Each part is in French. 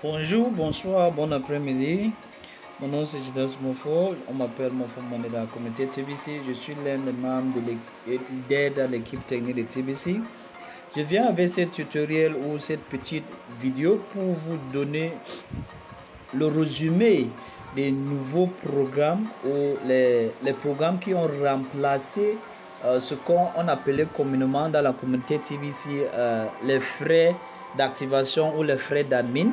Bonjour, bonsoir, bon après-midi. Mon nom c'est Jidas Mofo. On m'appelle Mofo Monde de la communauté TBC. Je suis l'un des membres d'aide à l'équipe technique de TBC. Je viens avec ce tutoriel ou cette petite vidéo pour vous donner le résumé des nouveaux programmes ou les programmes qui ont remplacé ce qu'on appelait communément dans la communauté TBC les frais d'activation ou les frais d'admin.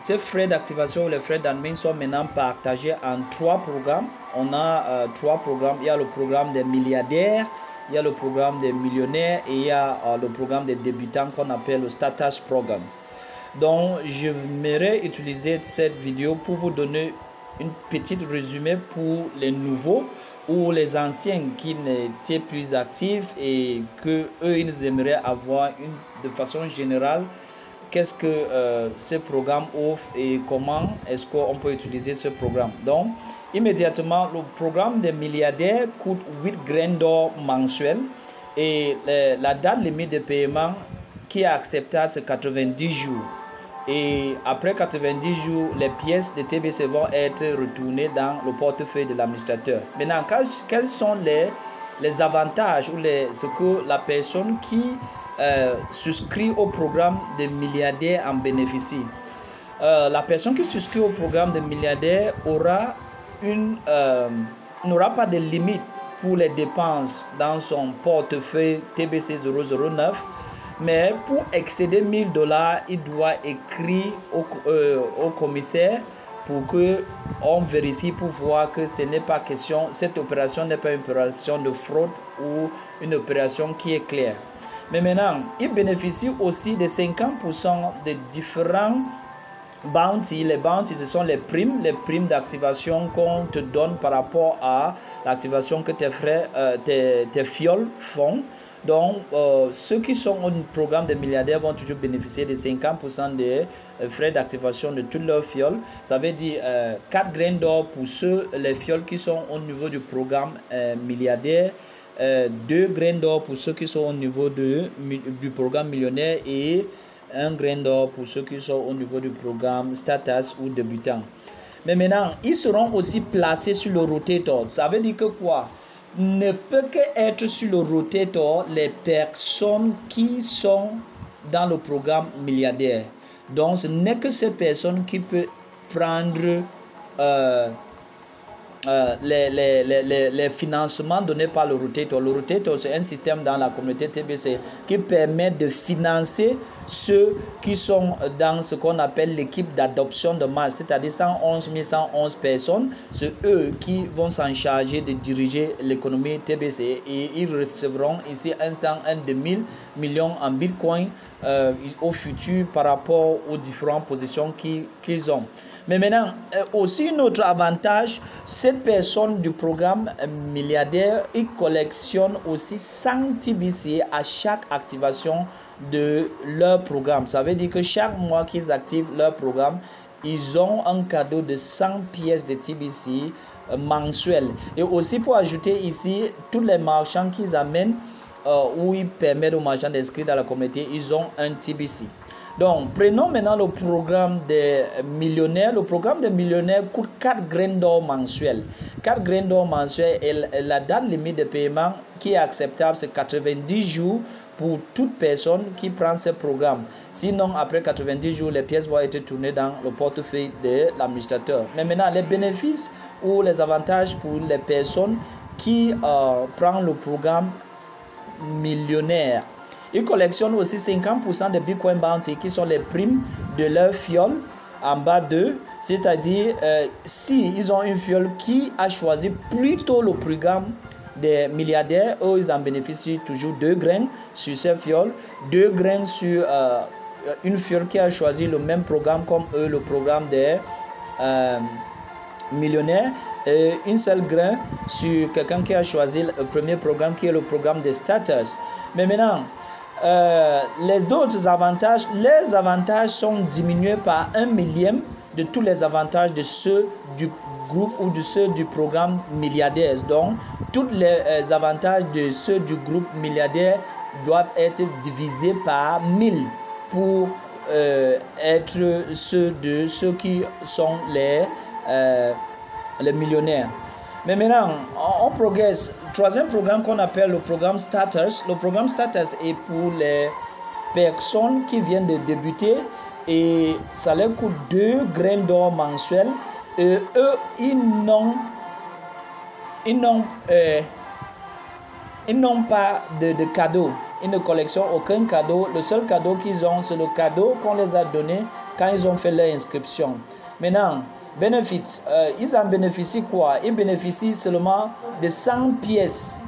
Ces frais d'activation ou les frais d'admin sont maintenant partagés en 3 programmes. On a 3 programmes. Il y a le programme des milliardaires, il y a le programme des millionnaires et il y a le programme des débutants qu'on appelle le Status Program. Donc, je m'aimerais utiliser cette vidéo pour vous donner une petite résumé pour les nouveaux ou les anciens qui n'étaient plus actifs et que eux ils aimeraient avoir de façon générale qu'est-ce que ce programme offre et comment est-ce qu'on peut utiliser ce programme. Donc, immédiatement, le programme des milliardaires coûte 8 graines d'or mensuels et la date limite de paiement qui est acceptable, c'est 90 jours. Et après 90 jours, les pièces de TBC vont être retournées dans le portefeuille de l'administrateur. Maintenant, quels sont les avantages ou ce que la personne qui souscrit au programme de milliardaires en bénéficie? La personne qui souscrit au programme de milliardaires n'aura pas de limite pour les dépenses dans son portefeuille TBC 009. Mais pour excéder 1000 $, il doit écrire au commissaire pour que on vérifie pour voir que ce n'est pas question, cette opération n'est pas une opération de fraude ou une opération qui est claire. Mais maintenant, il bénéficie aussi de 50% de différents bounty. Les bounty, ce sont les primes d'activation qu'on te donne par rapport à l'activation que tes fioles font. Donc, ceux qui sont au programme des milliardaires vont toujours bénéficier de 50% des frais d'activation de toutes leurs fioles. Ça veut dire 4 graines d'or pour les fioles qui sont au niveau du programme milliardaire, 2 graines d'or pour ceux qui sont au niveau du programme millionnaire et 1 grain d'or pour ceux qui sont au niveau du programme status ou débutant. Mais maintenant, ils seront aussi placés sur le rotator. Ça veut dire que quoi? Ne peut qu'être sur le rotator les personnes qui sont dans le programme milliardaire. Donc, ce n'est que ces personnes qui peuvent prendre les financements donnés par le rotator. Le rotator, c'est un système dans la communauté TBC qui permet de financer ceux qui sont dans ce qu'on appelle l'équipe d'adoption de masse, c'est-à-dire 111 personnes. C'est eux qui vont s'en charger de diriger l'économie TBC et ils recevront ici instant 1 million en bitcoin au futur par rapport aux différentes positions qu'ils ont. Mais maintenant, aussi un autre avantage, cette personne du programme milliardaire, ils collectionnent aussi 100 TBC à chaque activation de leur programme. Ça veut dire que chaque mois qu'ils activent leur programme, ils ont un cadeau de 100 pièces de TBC mensuelles. Et aussi pour ajouter ici, tous les marchands qu'ils amènent, où ils permettent aux marchands d'inscrire dans la communauté, ils ont un TBC. Donc, prenons maintenant le programme des millionnaires. Le programme des millionnaires coûte 4 graines d'or mensuelles. 4 graines d'or mensuelles et la date limite de paiement qui est acceptable, c'est 90 jours pour toute personne qui prend ce programme. Sinon, après 90 jours, les pièces vont être tournées dans le portefeuille de l'administrateur. Mais maintenant, les bénéfices ou les avantages pour les personnes qui prennent le programme millionnaire. Ils collectionnent aussi 50% de Bitcoin Bounty qui sont les primes de leur fiole en bas d'eux. C'est-à-dire, si ils ont une fiole qui a choisi plutôt le programme des milliardaires, eux, ils en bénéficient toujours 2 graines sur ces fioles, 2 graines sur une fiole qui a choisi le même programme comme eux, le programme des millionnaires. Et une seule grain sur quelqu'un qui a choisi le premier programme qui est le programme des status. Mais maintenant, les autres avantages, les avantages sont diminués par 1 millième de tous les avantages de ceux du groupe ou de ceux du programme milliardaire. Donc, tous les avantages de ceux du groupe milliardaire doivent être divisés par 1000 pour être ceux qui sont les millionnaires. Mais maintenant, on progresse. Troisième programme qu'on appelle le programme Starters. Le programme Starters est pour les personnes qui viennent de débuter et ça leur coûte 2 graines d'or mensuelles. Et eux, ils n'ont pas de cadeau. Ils ne collectionnent aucun cadeau. Le seul cadeau qu'ils ont, c'est le cadeau qu'on les a donné quand ils ont fait leur inscription. Maintenant, bénéfice, ils en bénéficient quoi? Ils bénéficient seulement de 100 pièces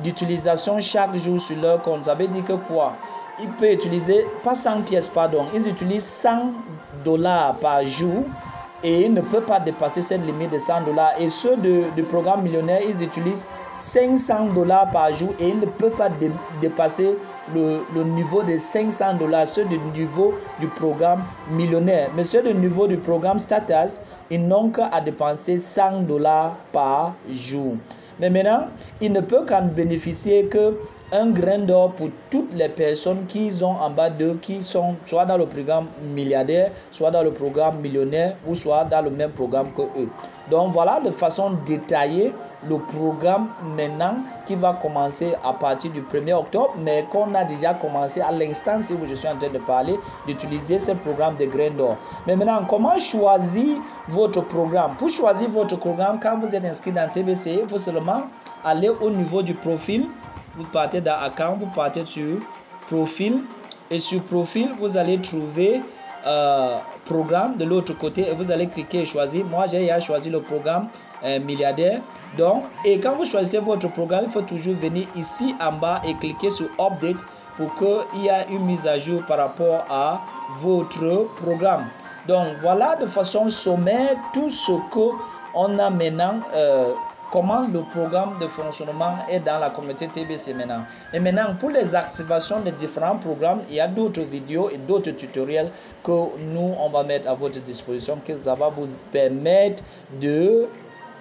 d'utilisation chaque jour sur leur compte. Ça veut dire que quoi? Ils peuvent utiliser, pas 100 pièces, pardon, ils utilisent $100 par jour et ils ne peuvent pas dépasser cette limite de $100. Et ceux du programme millionnaire, ils utilisent $500 par jour et ils ne peuvent pas dépasser le niveau de $500, ceux du niveau du programme millionnaire. Mais ceux du niveau du programme Starters, ils n'ont qu'à dépenser $100 par jour. Mais maintenant, ils ne peuvent qu'en bénéficier que un grain d'or pour toutes les personnes qui ont en bas d'eux, qui sont soit dans le programme milliardaire, soit dans le programme millionnaire, ou soit dans le même programme que eux. Donc voilà de façon détaillée le programme maintenant qui va commencer à partir du 1er octobre, mais qu'on a déjà commencé à l'instant où je suis en train de parler d'utiliser ce programme de grains d'or. Mais maintenant, comment choisir votre programme? Pour choisir votre programme, quand vous êtes inscrit dans TBC, il faut seulement aller au niveau du profil. Vous partez dans Account, vous partez sur Profil. Et sur Profil, vous allez trouver Programme de l'autre côté. Et vous allez cliquer et choisir. Moi, j'ai choisi le programme milliardaire. Donc, et quand vous choisissez votre programme, il faut toujours venir ici en bas et cliquer sur Update pour qu'il y ait une mise à jour par rapport à votre programme. Donc, voilà de façon sommaire tout ce qu'on a maintenant. Comment le programme de fonctionnement est dans la communauté TBC maintenant. Et maintenant, pour les activations des différents programmes, il y a d'autres vidéos et d'autres tutoriels que nous, on va mettre à votre disposition, que ça va vous permettre de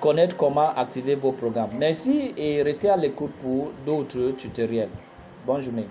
connaître comment activer vos programmes. Merci et restez à l'écoute pour d'autres tutoriels. Bonne journée.